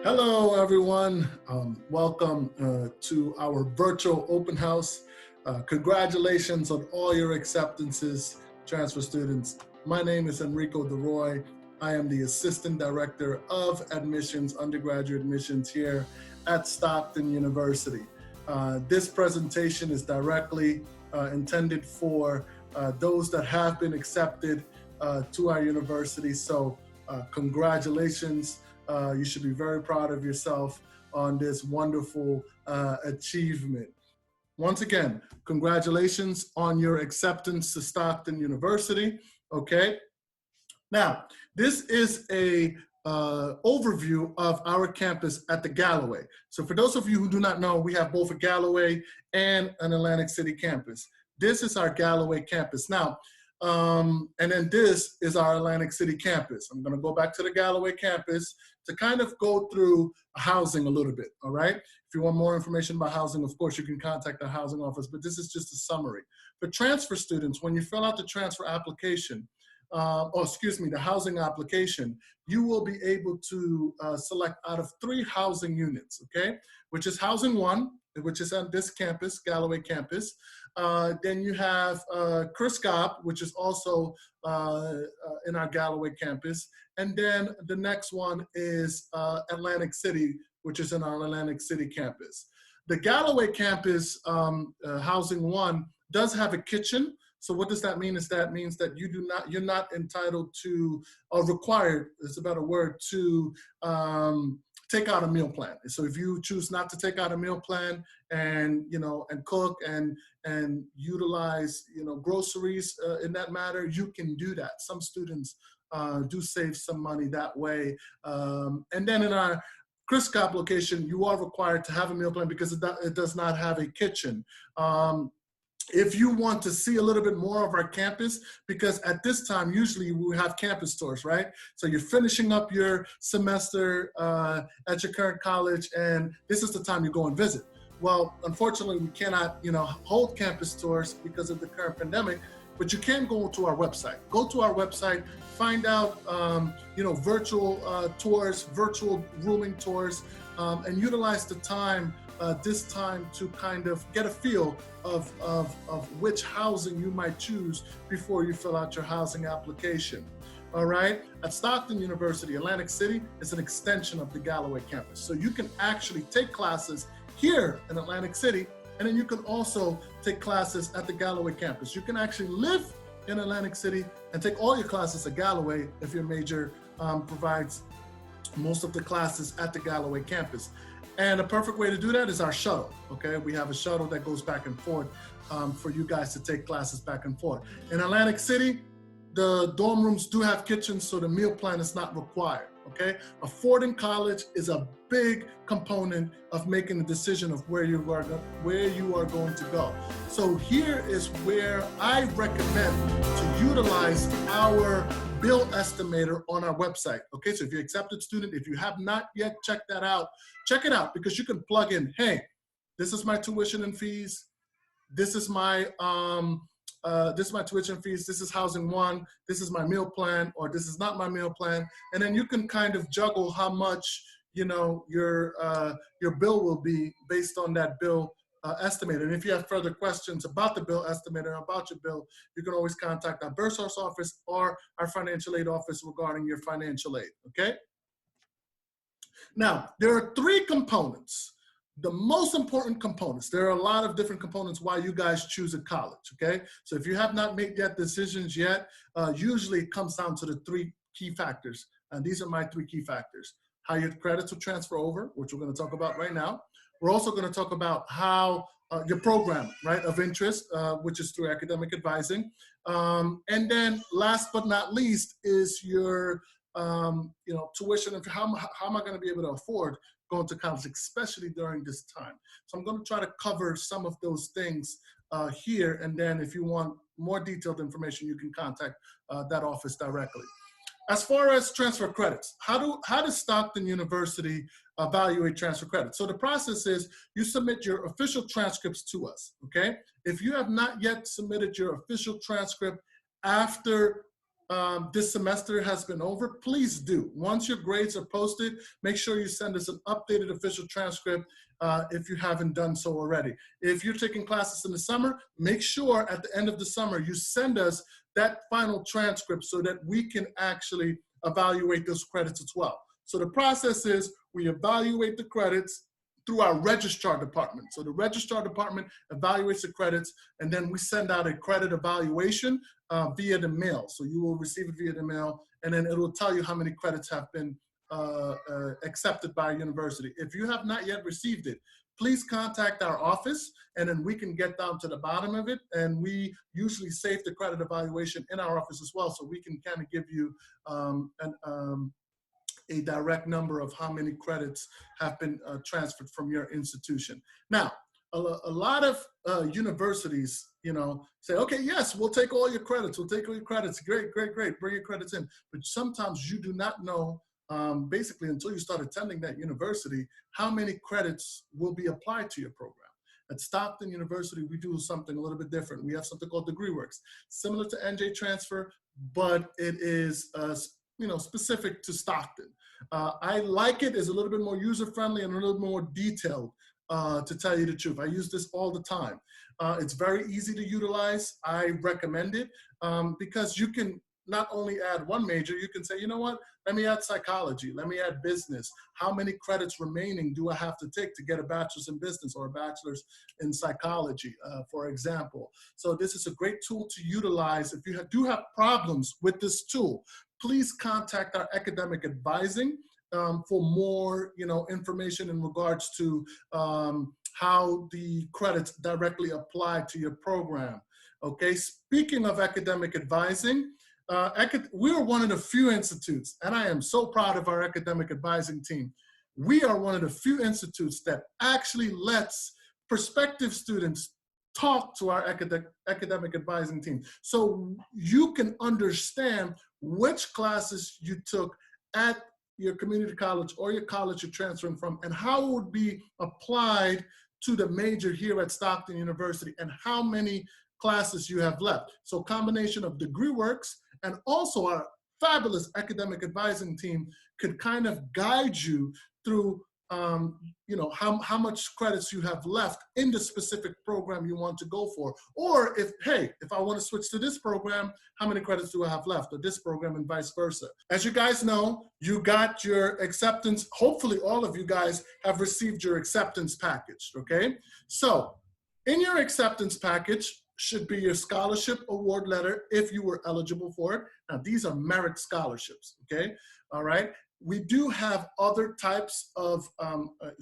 Hello, everyone. Welcome to our virtual open house. Congratulations on all your acceptances, transfer students. My name is Enrico DeRoy. I am the Assistant Director of Admissions, Undergraduate Admissions here at Stockton University. This presentation is directly intended for those that have been accepted to our university. So congratulations. You should be very proud of yourself on this wonderful achievement. Once again, congratulations on your acceptance to Stockton University, okay? Now, this is a overview of our campus at the Galloway. So for those of you who do not know, we have both a Galloway and an Atlantic City campus. This is our Galloway campus. Now, and then this is our Atlantic City campus. I'm gonna go back to the Galloway campus to kind of go through housing a little bit, all right? If you want more information about housing, of course, you can contact the housing office, but this is just a summary. For transfer students, when you fill out the transfer application, the housing application, you will be able to select out of 3 housing units, okay? Which is housing 1, which is at this campus, Galloway campus. Then you have Chris Cobb, which is also in our Galloway campus. And then the next one is Atlantic City, which is in our Atlantic City campus. The Galloway campus, housing 1, does have a kitchen. So what does that mean? That means that you're not entitled to, or required, is a better word, to take out a meal plan. So if you choose not to take out a meal plan and cook and utilize groceries in that matter, you can do that. Some students do save some money that way. And then in our Chris Cobb location, you are required to have a meal plan because it does not have a kitchen. If you want to see a little bit more of our campus, because at this time, usually we have campus tours, right? So you're finishing up your semester at your current college, and this is the time you go and visit. Well, unfortunately, we cannot, hold campus tours because of the current pandemic, but you can go to our website. Go to our website, find out, virtual tours, virtual rooming tours, and utilize the time this time to kind of get a feel of which housing you might choose before you fill out your housing application. All right, at Stockton University, Atlantic City is an extension of the Galloway campus. So you can actually take classes here in Atlantic City, and then you can also take classes at the Galloway campus. You can actually live in Atlantic City and take all your classes at Galloway if your major provides most of the classes at the Galloway campus. And a perfect way to do that is our shuttle, okay? We have a shuttle that goes back and forth for you guys to take classes back and forth. In Atlantic City, the dorm rooms do have kitchens, so the meal plan is not required, okay? Affording college is a big component of making the decision of where you are going to go. So here is where I recommend to utilize our bill estimator on our website, okay? So if you're an accepted student, if you have not yet checked that out, check it out, because you can plug in, hey, this is my tuition and fees, this is my tuition fees, this is housing 1, this is my meal plan, or this is not my meal plan, and then you can kind of juggle how much your bill will be based on that bill estimator. And if you have further questions about the bill estimator, about your bill, you can always contact our Bursar's office or our financial aid office regarding your financial aid, okay? Now, there are 3 components, the most important components. There are a lot of different components why you guys choose a college, okay? So if you have not made that decisions yet, usually it comes down to the 3 key factors. And these are my 3 key factors. How your credits will transfer over, which we're gonna talk about right now. We're also gonna talk about how your program, right, of interest, which is through academic advising. And then last but not least is your tuition, and how am I gonna be able to afford going to college, especially during this time. So I'm gonna try to cover some of those things here, and then if you want more detailed information, you can contact that office directly. As far as transfer credits, how does Stockton University evaluate transfer credits? So the process is you submit your official transcripts to us, okay? If you have not yet submitted your official transcript after this semester has been over, please do. Once your grades are posted, make sure you send us an updated official transcript if you haven't done so already. If you're taking classes in the summer, make sure at the end of the summer you send us that final transcript so that we can actually evaluate those credits as well. So the process is we evaluate the credits through our registrar department. So the registrar department evaluates the credits, and then we send out a credit evaluation via the mail. So you will receive it via the mail, and then it will tell you how many credits have been accepted by a university. If you have not yet received it, please contact our office, and then we can get down to the bottom of it. And we usually save the credit evaluation in our office as well, so we can kind of give you a direct number of how many credits have been transferred from your institution. Now, a lot of universities, say, okay, yes, we'll take all your credits. We'll take all your credits. Great, great, great. Bring your credits in. But sometimes you do not know, basically until you start attending that university, how many credits will be applied to your program. At Stockton University, we do something a little bit different. We have something called DegreeWorks, similar to NJ Transfer, but it is specific to Stockton. I like it. It's a little bit more user-friendly and a little more detailed, to tell you the truth. I use this all the time. It's very easy to utilize. I recommend it because you can not only add one major, you can say, you know what, let me add psychology, let me add business. How many credits remaining do I have to take to get a bachelor's in business or a bachelor's in psychology, for example? So this is a great tool to utilize. If you do have problems with this tool, please contact our academic advising for more information in regards to how the credits directly apply to your program. Okay, speaking of academic advising, we are one of the few institutes, and I am so proud of our academic advising team. We are one of the few institutes that actually lets prospective students talk to our academic advising team, so you can understand which classes you took at your community college or your college you're transferring from, and how it would be applied to the major here at Stockton University, and how many classes you have left. So combination of DegreeWorks and also our fabulous academic advising team could kind of guide you through how much credits you have left in the specific program you want to go for. Or if I want to switch to this program, how many credits do I have left, or this program, and vice versa. As you guys know, you got your acceptance. Hopefully all of you guys have received your acceptance package, okay? So in your acceptance package should be your scholarship award letter if you were eligible for it. Now these are merit scholarships, okay? All right. We do have other types of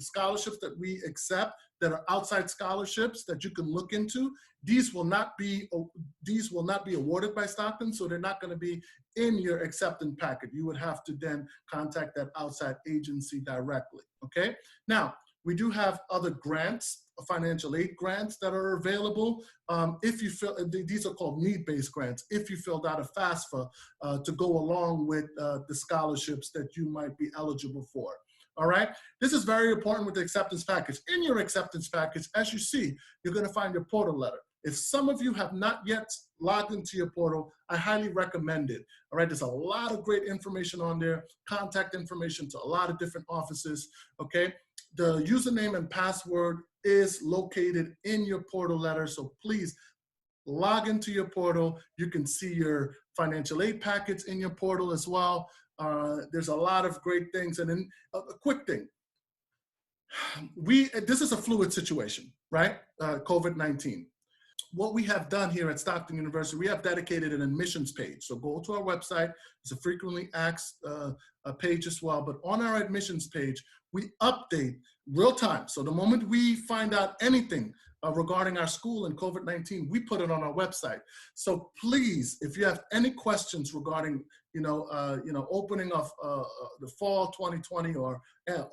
scholarships that we accept that are outside scholarships that you can look into. These will not be awarded by Stockton, so they're not going to be in your acceptance packet. You would have to then contact that outside agency directly. Okay. Now we do have other grants, financial aid grants that are available. If you feel, these are called need-based grants, if you filled out a FAFSA to go along with the scholarships that you might be eligible for. All right, this is very important with the acceptance package. In your acceptance package, as you see, you're gonna find your portal letter. If some of you have not yet logged into your portal, I highly recommend it. All right, there's a lot of great information on there, contact information to a lot of different offices, okay? The username and password is located in your portal letter, so please log into your portal. You can see your financial aid packets in your portal as well. There's a lot of great things. And then a quick thing, this is a fluid situation, right? COVID-19. What we have done here at Stockton University, we have dedicated an admissions page. So go to our website. It's a frequently asked page as well. But on our admissions page, we update real time. So the moment we find out anything regarding our school and COVID-19, we put it on our website. So please, if you have any questions regarding, opening of the fall 2020 or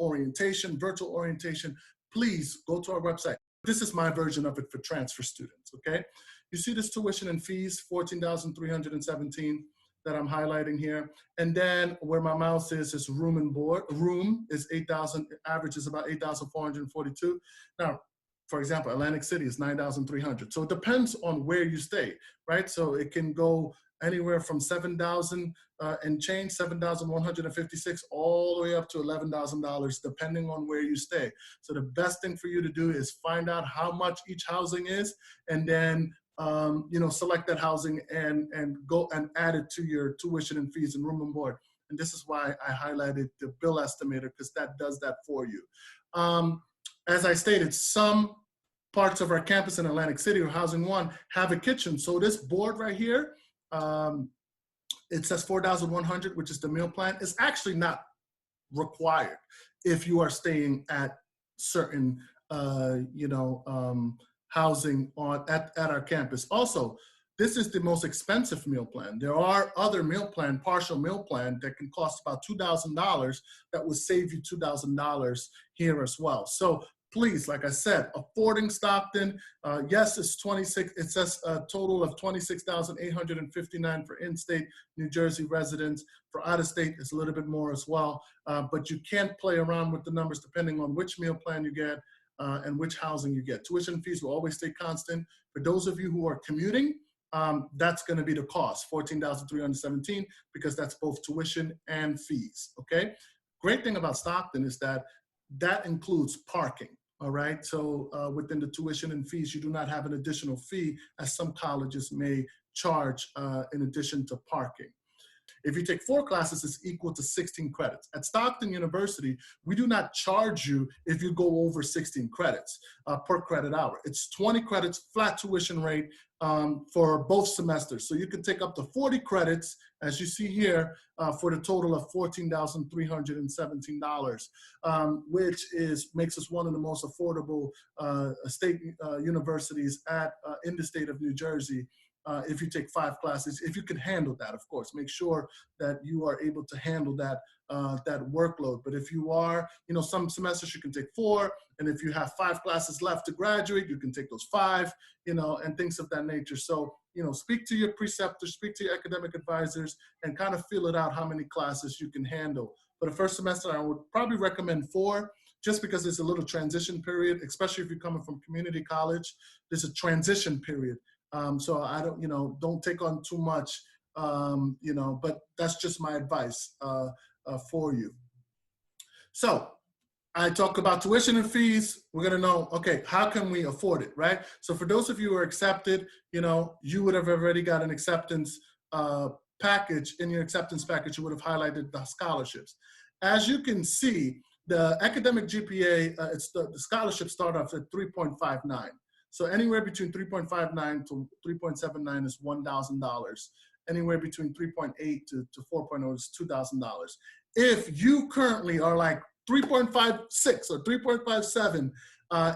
orientation, virtual orientation, please go to our website. This is my version of it for transfer students, okay? You see this tuition and fees, $14,317 that I'm highlighting here. And then where my mouse is room and board. Room is 8,000, average is about 8,442. Now, for example, Atlantic City is 9,300. So it depends on where you stay, right? So it can go anywhere from 7,000 and change, 7,156, all the way up to $11,000, depending on where you stay. So the best thing for you to do is find out how much each housing is, and then select that housing and go and add it to your tuition and fees and room and board. And this is why I highlighted the bill estimator, because that does that for you. As I stated, some parts of our campus in Atlantic City or Housing One have a kitchen. So this board right here, it says 4,100, which is the meal plan. It's actually not required if you are staying at certain, housing at our campus. Also, this is the most expensive meal plan. There are other meal plan, partial meal plan, that can cost about $2,000 that will save you $2,000 here as well. So please, like I said, affording Stockton, yes, it's 26. It says a total of 26,859 for in-state New Jersey residents. For out-of-state, it's a little bit more as well. But you can't play around with the numbers depending on which meal plan you get and which housing you get. Tuition fees will always stay constant. For those of you who are commuting, that's going to be the cost, $14,317, because that's both tuition and fees. Okay. Great thing about Stockton is that includes parking. All right. So within the tuition and fees, you do not have an additional fee, as some colleges may charge in addition to parking. If you take 4 classes, it's equal to 16 credits. At Stockton University, we do not charge you if you go over 16 credits per credit hour. It's 20 credits, flat tuition rate for both semesters. So you can take up to 40 credits, as you see here, for the total of $14,317, which makes us one of the most affordable state universities in the state of New Jersey. If you take 5 classes, if you can handle that, of course, make sure that you are able to handle that workload. But if you are, some semesters you can take 4, and if you have 5 classes left to graduate, you can take those 5, and things of that nature. So, speak to your preceptors, speak to your academic advisors, and kind of feel it out how many classes you can handle. For the first semester, I would probably recommend 4, just because there's a little transition period, especially if you're coming from community college. There's a transition period. So I don't take on too much, but that's just my advice for you. So I talk about tuition and fees. We're going to know, okay, how can we afford it, right? So for those of you who are accepted, you would have already got an acceptance package. In your acceptance package, you would have highlighted the scholarships. As you can see, the academic GPA, the scholarships start off at 3.59. So anywhere between 3.59 to 3.79 is $1,000. Anywhere between 3.8 to 4.0 is $2,000. If you currently are like 3.56 or 3.57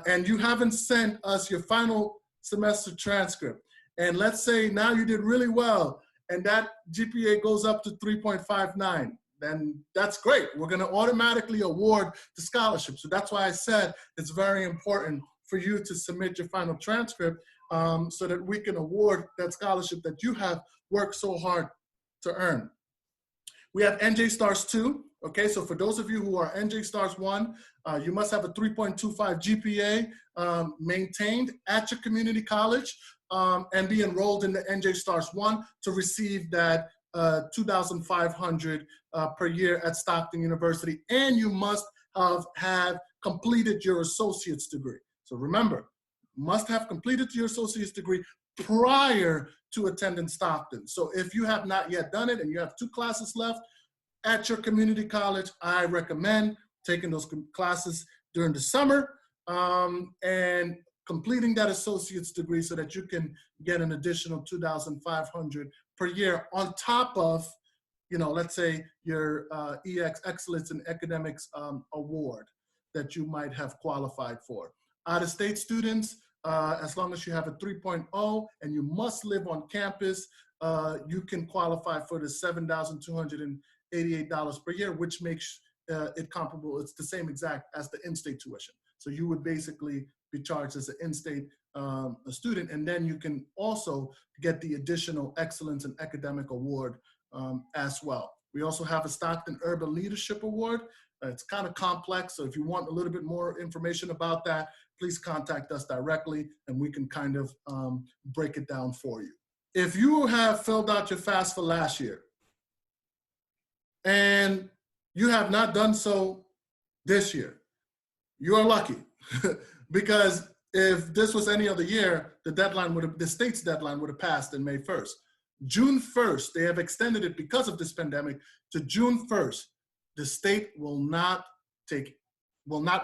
and you haven't sent us your final semester transcript, and let's say now you did really well and that GPA goes up to 3.59, then that's great. We're going to automatically award the scholarship. So that's why I said it's very important for you to submit your final transcript so that we can award that scholarship that you have worked so hard to earn. We have NJ Stars 2. Okay, so for those of you who are NJ Stars 1, you must have a 3.25 GPA maintained at your community college and be enrolled in the NJ Stars 1 to receive that $2,500 per year at Stockton University. And you must have completed your associate's degree. So remember, must have completed your associate's degree prior to attending Stockton. So if you have not yet done it and you have 2 classes left at your community college, I recommend taking those classes during the summer and completing that associate's degree so that you can get an additional $2,500 per year on top of, let's say your EX Excellence in Academics award that you might have qualified for. Out-of-state students, as long as you have a 3.0 and you must live on campus, you can qualify for the $7,288 per year, which makes it comparable. It's the same exact as the in-state tuition. So you would basically be charged as an in-state student, and then you can also get the additional Excellence in Academic Award as well. We also have a Stockton Urban Leadership Award. It's kind of complex, so if you want a little bit more information about that, please contact us directly and we can kind of break it down for you. if you have filled out your FAFSA last year and you have not done so this year, you are lucky because if this was any other year, the state's deadline would have passed in May 1st. June 1st, they have extended it because of this pandemic to June 1st. The state will not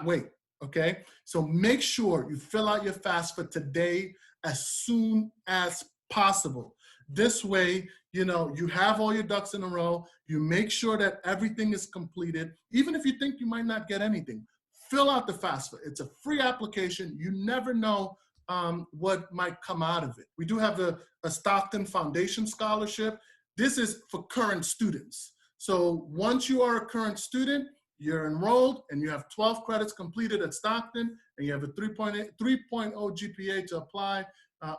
wait, okay? So make sure you fill out your FAFSA today as soon as possible. This way, you have all your ducks in a row. You make sure that everything is completed. Even if you think you might not get anything, fill out the FAFSA. It's a free application. You never know what might come out of it. We do have a Stockton Foundation Scholarship. This is for current students. So once you are a current student, you're enrolled and you have 12 credits completed at Stockton and you have a 3.0 GPA to apply,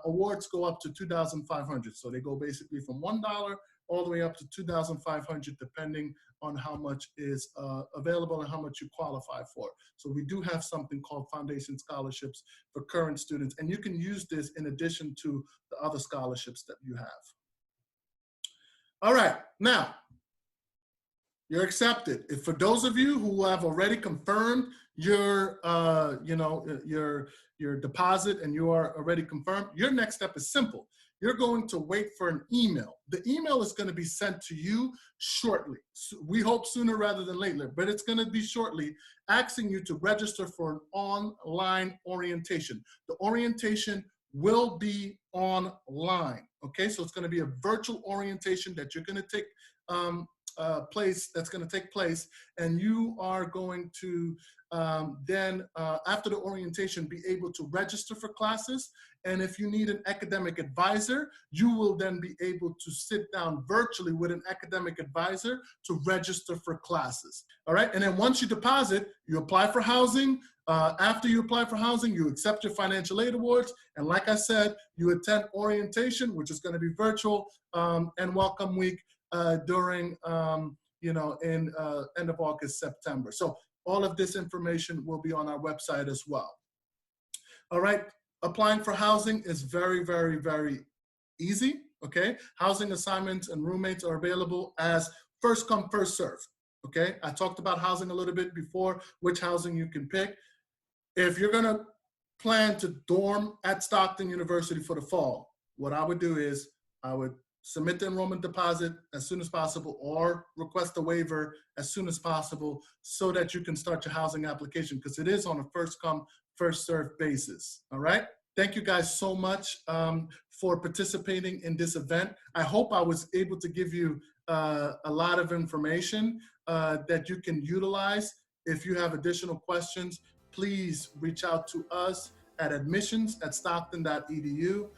awards go up to $2,500. So they go basically from $1 all the way up to $2,500 depending on how much is available and how much you qualify for. So we do have something called Foundation Scholarships for current students, and you can use this in addition to the other scholarships that you have. All right, now, you're accepted. If for those of you who have already confirmed your deposit and you are already confirmed, your next step is simple. You're going to wait for an email. The email is going to be sent to you shortly. We hope sooner rather than later, but it's going to be shortly, asking you to register for an online orientation. The orientation will be online, okay? So it's going to be a virtual orientation that you're going to take take place, and you are going to then after the orientation be able to register for classes. And if you need an academic advisor, you will then be able to sit down virtually with an academic advisor to register for classes. All right, and then once you deposit, you apply for housing. After you apply for housing, you accept your financial aid awards, and like I said, you attend orientation, which is going to be virtual, and welcome week during in end of August, September. So all of this information will be on our website as well. All right, applying for housing is very, very, very easy, okay? Housing assignments and roommates are available as first come, first serve, okay? I talked about housing a little bit before, which housing you can pick. If you're gonna plan to dorm at Stockton University for the fall, what I would do is I would submit the enrollment deposit as soon as possible or request a waiver as soon as possible so that you can start your housing application, because it is on a first come, first served basis, all right? Thank you guys so much for participating in this event. I hope I was able to give you a lot of information that you can utilize. If you have additional questions, please reach out to us at admissions@stockton.edu.